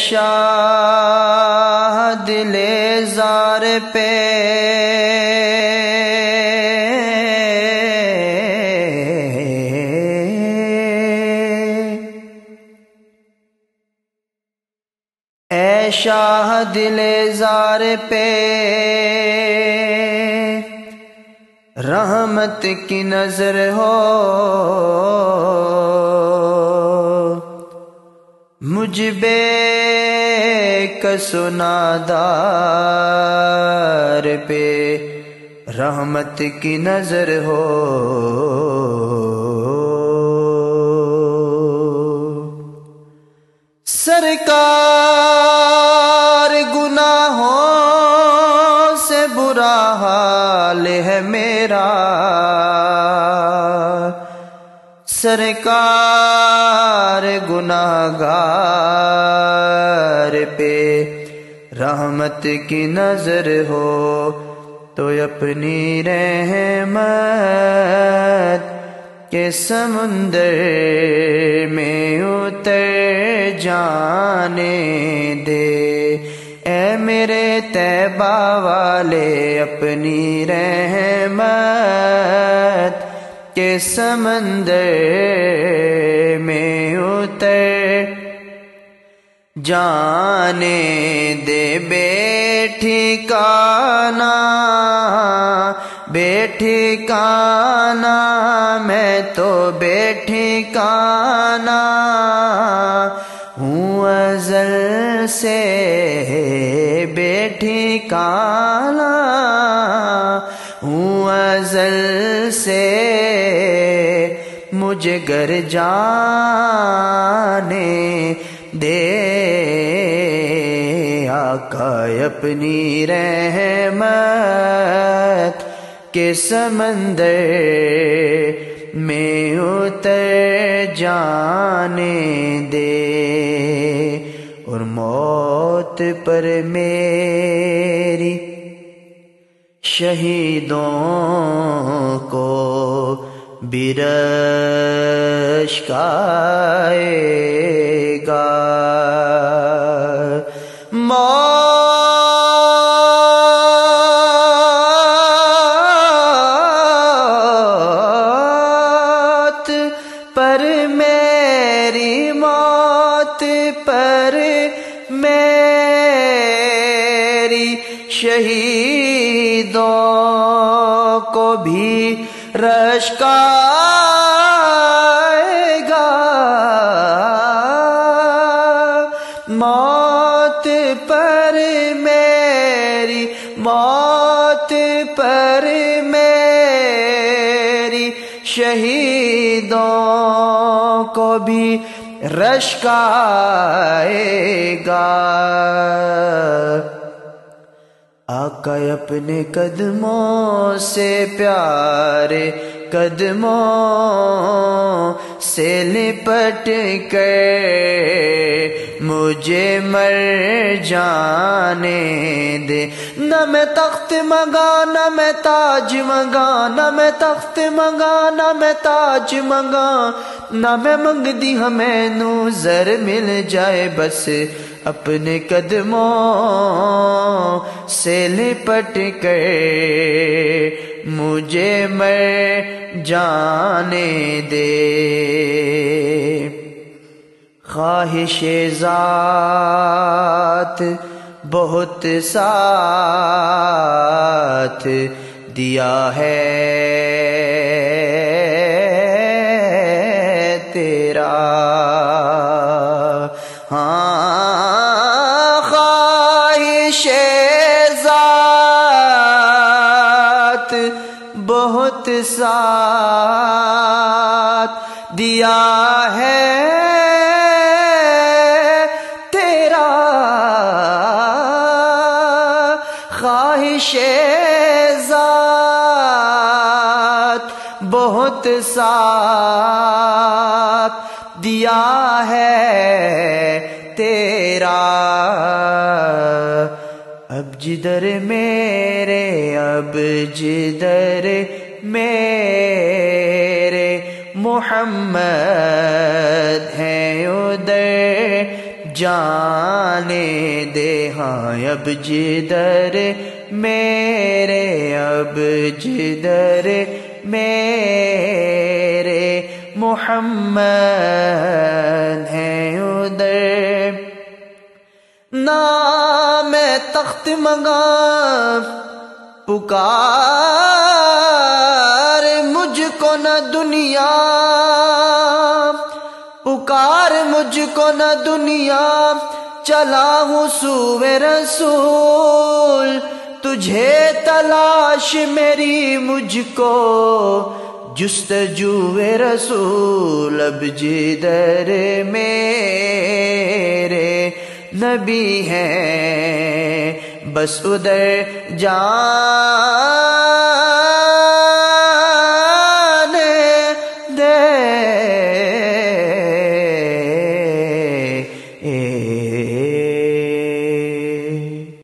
شاہ دل زار پہ اے شاہ دل زار پہ رحمت کی نظر ہو، مجھ بے کس و نادار پہ رحمت کی نظر ہو۔ سرکار گناہوں سے برا حال ہے میرا، سرکار گناہگار پہ رحمت کی نظر ہو، تو اپنی رحمت کہ سمندر میں اتر جانے دے، اے میرے طیبہ والے اپنی رحمت کہ سمندر میں اتر جانے دے۔ بے ٹھکانہ بے ٹھکانہ میں تو بے ٹھکانہ ہوں ازل سے، بے ٹھکانہ ہوں ازل سے، مجھے گر جانے دے آقا اپنی رحمت کہ سمندر میں اتر جانے دے، اور موت پر میری شہیدوں کو بھی رشک آئے گا۔ موت پر میری، موت پر میری شہیدوں کو بھی رشک آئے گا۔ موت پر میری، موت پر میری شہیدوں کو بھی رشک آئے گا۔ آقا اپنے قدموں سے پیارے قدموں سے لپٹ کر مجھے مر جانے دے، نہ میں تخت منگا نہ میں تاج منگا، نہ میں تخت منگا نہ میں تاج منگا، نہ میں منگ دی ہمیں نو زر مل جائے، بس اپنے قدموں سے لپٹ کر مجھے مر جانے دے۔ خواہش ذات بہت ساتھ دیا ہے تیرا، ہاں خواہش ذات بہت ساتھ دیا ہے تیرا، خواہش ذات بہت ساتھ دیا ہے تیرا۔ اب جدھر میرے، اب جدھر میرے محمد ہیں ادھر جانے دے ہاں اب جدھر میرے اب جدھر میرے محمد ہے ادھر نہ میں تخت منگا پکار مجھ کو نہ دنیا پکار مجھ کو نہ دنیا چلا ہوں سوئے رسول تجھے تلاش میری مجھ کو جستجوئے رسول اب جدھر میرے نبی ہیں بس ادھر جان